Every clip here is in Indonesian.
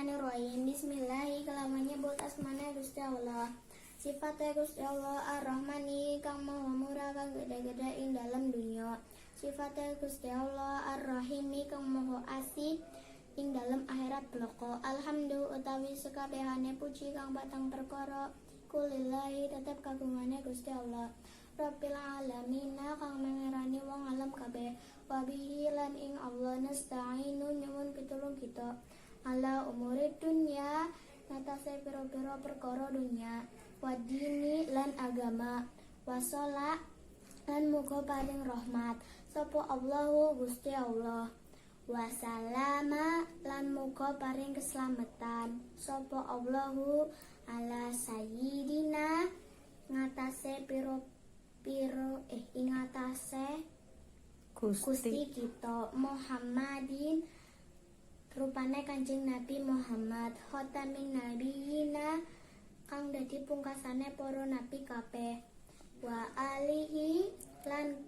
Bismillahirrahmanirrahim. Bismillahi kelawan nyebut asmane Gusti Allah. Sifatnya Gusti Allah Ar-Rahmani kang maha murah kang gede-gede ing dalam dunya. Sifatnya Gusti Allah Ar-Rahimi kang maha asih ing dalam akhirat bloko. Alhamdulillah utawi sekabehane puji kang batang perkara kulillahi tetep kagungane Gusti Allah. Rabbil alamina kang mengerani wong alam kabeh. Wabihi lan ing Allah nasta'inu nyuwun pitulung kita. Ala umuri dunya natase pira-pira perkara dunya. Wadini lan agama. Wasola lan muga paring rahmat sapa Allahu Gusti Allah. Wasalama lan muga paring keselamatan sapa Allahu ala sayyidina ngatasé pira-pira ingatase Gusti kita Muhammadin rupane Kanjeng Nabi Muhammad khotamin nabiyina kang dadi pungkasane para nabi kabeh wa alihi lan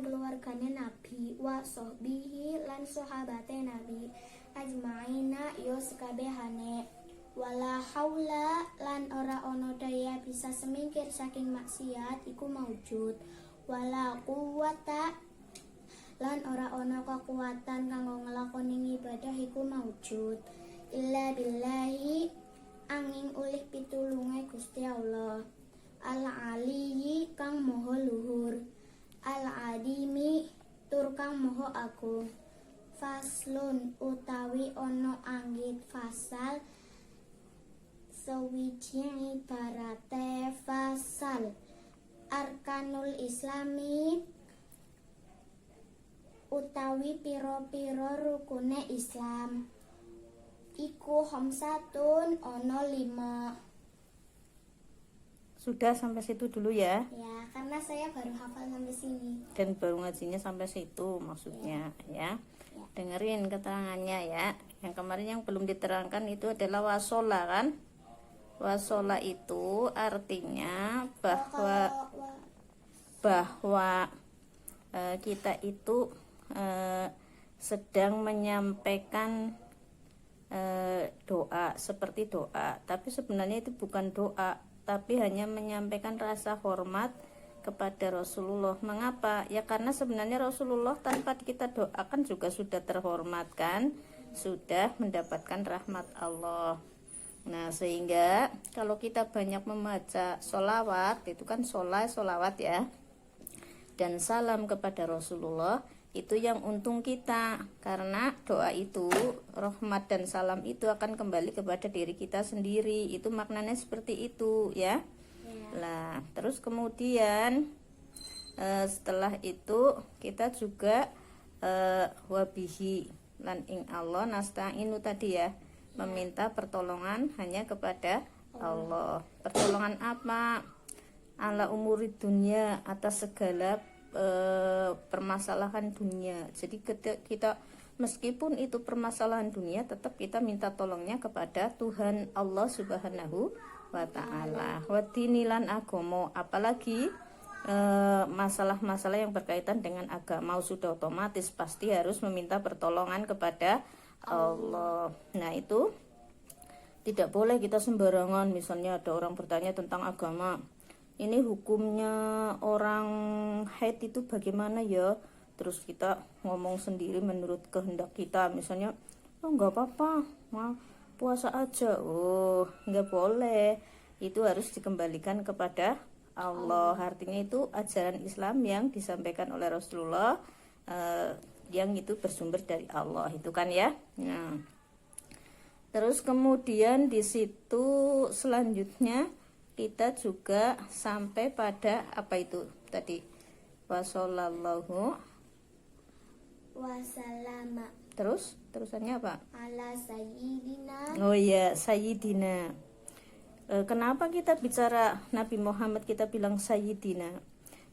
keluargane nabi wa sahbihi lan sahabate nabi ajmaina yo sekabehane wala haula lan ora ana daya bisa semingkir saking maksiat iku maujud wala quwata lan ora ana kekuatan kanggo nglakoni ibadah iku maujud illa billahi angin ulih pitulunge Gusti Allah al-aliyyi kang maha luhur al-adimi tur kang maha agung faslun utawi ana anggit fasal sewiji ibarate fasal arkanul islami utawi pira-pira rukune Islam iku khamsatun ana 5. Sudah sampai situ dulu ya. Ya, karena saya baru hafal sampai sini. Dan baru ngajinya sampai situ maksudnya ya. Dengerin keterangannya ya. Yang kemarin yang belum diterangkan itu adalah wasola kan. Wasola itu artinya bahwa kita itu sedang menyampaikan doa seperti doa, tapi sebenarnya itu bukan doa, tapi hanya menyampaikan rasa hormat kepada Rasulullah. Mengapa? Ya karena sebenarnya Rasulullah tanpa kita doakan juga sudah terhormat kan, sudah mendapatkan rahmat Allah. Nah sehingga kalau kita banyak membaca sholawat, itu kan sholawat ya, dan salam kepada Rasulullah, itu yang untung kita, karena doa itu, rahmat dan salam itu akan kembali kepada diri kita sendiri. Itu maknanya seperti itu ya. Nah terus kemudian setelah itu kita juga wabihi lan ing Allah nasta'inu tadi ya, meminta pertolongan hanya kepada Allah. Pertolongan apa? Ala umuri dunia, atas segala permasalahan dunia. Jadi kita meskipun itu permasalahan dunia, tetap kita minta tolongnya kepada Tuhan Allah Subhanahu wa ta'ala. Wa dinilan agama, apalagi masalah-masalah yang berkaitan dengan agama sudah otomatis pasti harus meminta pertolongan kepada Allah. Nah itu tidak boleh kita sembarangan. Misalnya ada orang bertanya tentang agama, ini hukumnya orang haid itu bagaimana ya, terus kita ngomong sendiri menurut kehendak kita. Misalnya nggak apa-apa, puasa aja. Nggak boleh, itu harus dikembalikan kepada Allah. Artinya itu ajaran Islam yang disampaikan oleh Rasulullah, yang itu bersumber dari Allah, itu kan ya. Nah terus kemudian di situ selanjutnya kita juga sampai pada apa itu tadi, wasallallahu Wasalama. Terus terusannya apa? Ala sayyidina. Oh ya, sayyidina. Kenapa kita bicara Nabi Muhammad kita bilang sayyidina?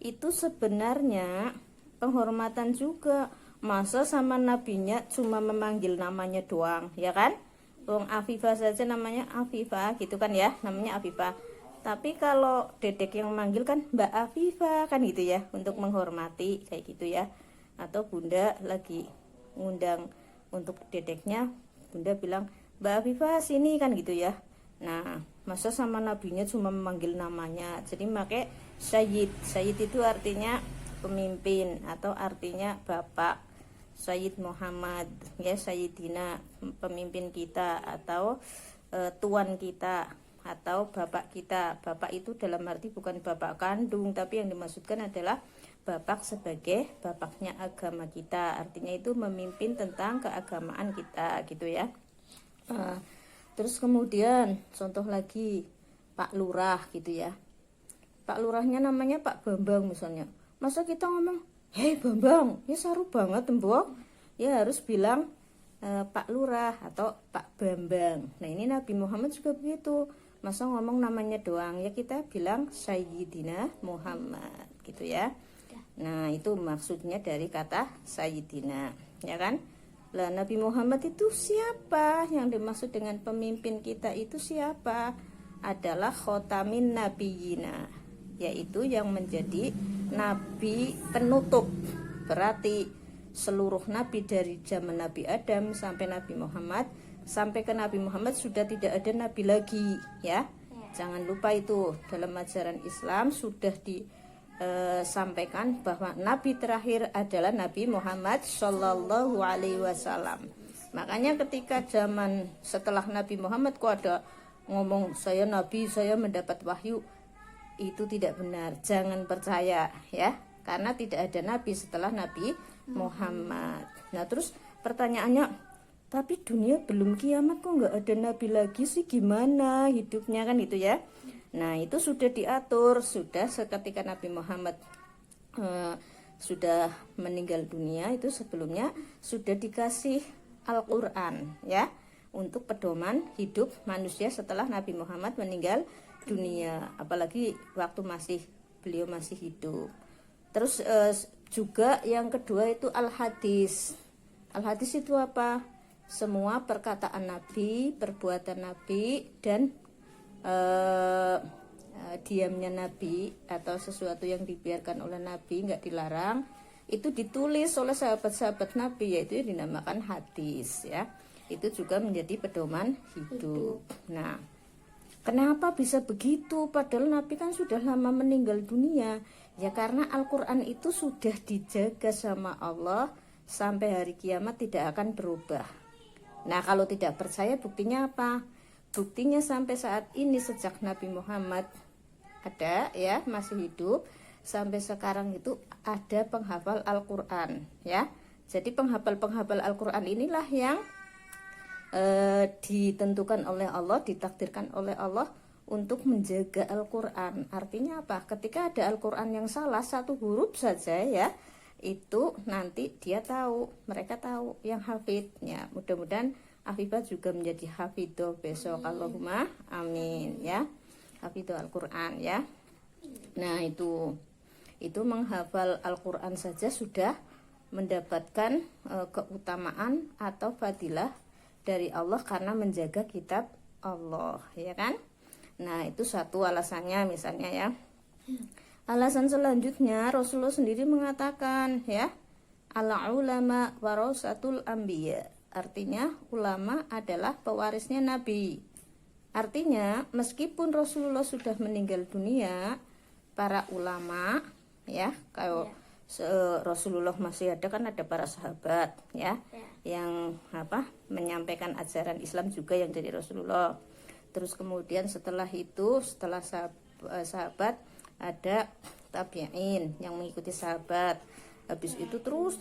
Itu sebenarnya penghormatan juga. Masa sama nabinya cuma memanggil namanya doang, ya kan? Wong Afifah saja namanya Afifah gitu kan ya, namanya Afifah. Tapi kalau dedek yang memanggil kan Mbak Afifah kan gitu ya, untuk menghormati kayak gitu ya. Atau bunda lagi ngundang untuk dedeknya, bunda bilang Mbak Afifah sini kan gitu ya. Nah, masa sama nabinya cuma memanggil namanya. Jadi pakai Sayyid. Sayyid itu artinya pemimpin atau artinya bapak. Sayyid Muhammad, ya Sayyidina, pemimpin kita atau tuan kita atau bapak kita. Bapak itu dalam arti bukan bapak kandung, tapi yang dimaksudkan adalah bapak sebagai bapaknya agama kita. Artinya itu memimpin tentang keagamaan kita gitu ya. Terus kemudian contoh lagi Pak Lurah gitu ya. Pak Lurahnya namanya Pak Bambang misalnya. Masa kita ngomong, "Hei Bambang," ya saru banget tembok. Ya harus bilang Pak Lurah atau Pak Bambang. Nah ini Nabi Muhammad juga begitu. Masa ngomong namanya doang, ya kita bilang Sayyidina Muhammad gitu ya. Nah itu maksudnya dari kata Sayyidina, ya kan? Lah Nabi Muhammad itu siapa? Yang dimaksud dengan pemimpin kita itu siapa? Adalah khotamin nabiyina, yaitu yang menjadi nabi penutup. Berarti seluruh nabi dari zaman Nabi Adam sampai Nabi Muhammad, sampai ke Nabi Muhammad sudah tidak ada nabi lagi ya. Jangan lupa itu dalam ajaran Islam sudah disampaikan bahwa nabi terakhir adalah Nabi Muhammad Shallallahu Alaihi Wasallam. Makanya ketika zaman setelah Nabi Muhammad kok ada ngomong saya nabi, saya mendapat wahyu, itu tidak benar. Jangan percaya ya, karena tidak ada nabi setelah Nabi Muhammad. Nah terus pertanyaannya, tapi dunia belum kiamat kok nggak ada nabi lagi sih, gimana hidupnya kan gitu ya. Nah itu sudah diatur, sudah seketika Nabi Muhammad sudah meninggal dunia, itu sebelumnya sudah dikasih Al-Quran ya, untuk pedoman hidup manusia setelah Nabi Muhammad meninggal dunia, apalagi waktu beliau masih hidup. Terus juga yang kedua itu Al-Hadis. Al-Hadis itu apa? Semua perkataan Nabi, perbuatan Nabi, dan diamnya Nabi atau sesuatu yang dibiarkan oleh Nabi, nggak dilarang, itu ditulis oleh sahabat-sahabat Nabi, yaitu yang dinamakan hadis ya. Itu juga menjadi pedoman hidup. Nah, kenapa bisa begitu? Padahal Nabi kan sudah lama meninggal dunia. Ya karena Al-Quran itu sudah dijaga sama Allah sampai hari kiamat tidak akan berubah. Nah kalau tidak percaya buktinya apa? Buktinya sampai saat ini sejak Nabi Muhammad ada ya, masih hidup, sampai sekarang itu ada penghafal Al-Quran ya. Jadi penghafal Al-Quran inilah yang ditentukan oleh Allah, ditakdirkan oleh Allah untuk menjaga Al-Quran. Artinya apa? Ketika ada Al-Quran yang salah satu huruf saja ya, itu nanti dia tahu, mereka tahu yang hafidnya. Mudah-mudahan Afifah juga menjadi hafidho besok. Allahumma amin ya, hafidho Al-Quran ya. Nah itu menghafal Al-Quran saja sudah mendapatkan keutamaan atau fadilah dari Allah karena menjaga kitab Allah ya kan. Nah itu satu alasannya misalnya ya. Alasan selanjutnya Rasulullah sendiri mengatakan ya, ala ulama warasatul anbiya. Artinya ulama adalah pewarisnya Nabi. Artinya meskipun Rasulullah sudah meninggal dunia, para ulama ya, kalau Rasulullah masih ada kan ada para sahabat ya, yang menyampaikan ajaran Islam juga yang dari Rasulullah. Terus kemudian setelah itu, setelah sahabat ada tabi'in yang mengikuti sahabat. Habis itu terus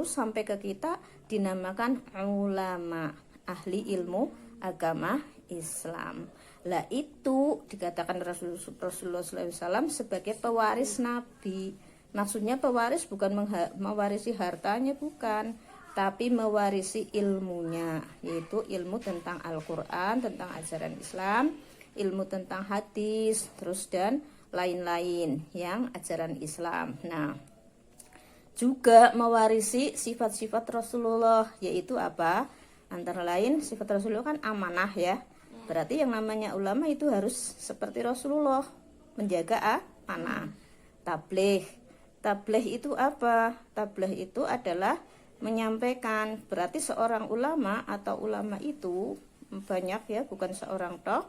sampai ke kita dinamakan ulama, ahli ilmu agama Islam. Lah itu dikatakan Rasulullah SAW sebagai pewaris Nabi. Maksudnya pewaris bukan mewarisi hartanya, bukan, tapi mewarisi ilmunya, yaitu ilmu tentang Al-Quran, tentang ajaran Islam, ilmu tentang hadis, terus dan lain-lain yang ajaran Islam. Nah, juga mewarisi sifat-sifat Rasulullah, yaitu apa? Antara lain sifat Rasulullah kan amanah ya. Berarti yang namanya ulama itu harus seperti Rasulullah, menjaga amanah. Tabligh itu apa? Tabligh itu adalah menyampaikan. Berarti seorang ulama atau ulama itu banyak ya, bukan seorang tok,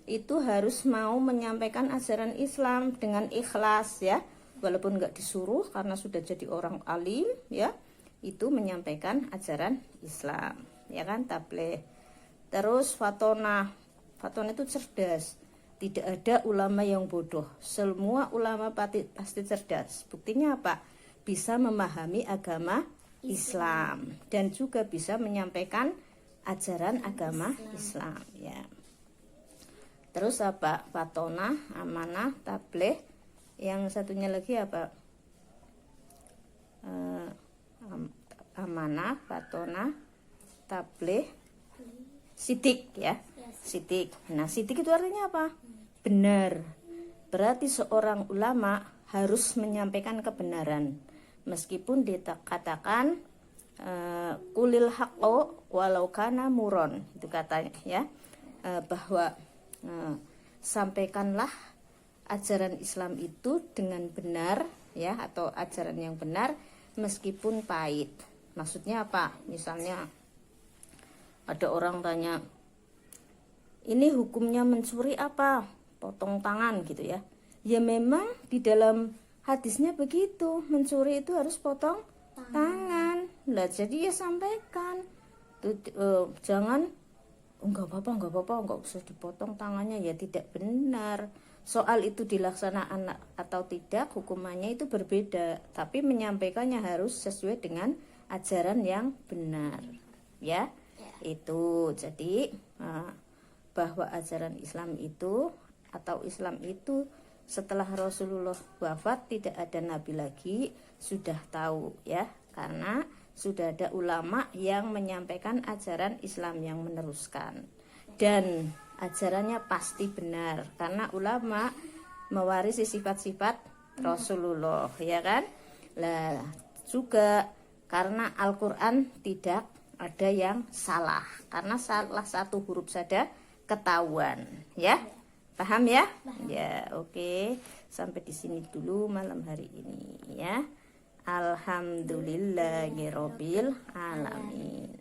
itu harus mau menyampaikan ajaran Islam dengan ikhlas ya, walaupun nggak disuruh karena sudah jadi orang alim ya, itu menyampaikan ajaran Islam ya kan, tabligh. Terus fatona itu cerdas, tidak ada ulama yang bodoh, semua ulama pasti cerdas. Buktinya apa? Bisa memahami agama Islam dan juga bisa menyampaikan ajaran agama Islam ya. Terus apa? Fatona, amanah, tabligh. Yang satunya lagi apa? Amanah, fatona, tabligh, sidik ya. Sidik. Nah, sidik itu artinya apa? Benar. Berarti seorang ulama harus menyampaikan kebenaran, meskipun dikatakan kulil haqqo walau kana muron, itu katanya ya, bahwa sampaikanlah ajaran Islam itu dengan benar ya, atau ajaran yang benar meskipun pahit. Maksudnya apa? Misalnya ada orang tanya, ini hukumnya mencuri apa? Potong tangan gitu ya. Ya memang di dalam hadisnya begitu, mencuri itu harus potong tangan. Lah jadi ya sampaikan. Jangan enggak apa-apa, enggak usah dipotong tangannya, ya tidak benar. Soal itu dilaksanakan atau tidak, hukumannya itu berbeda, tapi menyampaikannya harus sesuai dengan ajaran yang benar. Ya. Itu jadi bahwa ajaran Islam itu atau Islam itu setelah Rasulullah wafat tidak ada nabi lagi, sudah tahu ya, karena sudah ada ulama yang menyampaikan ajaran Islam yang meneruskan, dan ajarannya pasti benar karena ulama mewarisi sifat-sifat Rasulullah ya kan. Lah juga karena Al-Quran tidak ada yang salah, karena salah satu huruf saja ketahuan ya. Paham ya? Ya, oke. Sampai di sini dulu malam hari ini ya. Alhamdulillahirabbil alamin.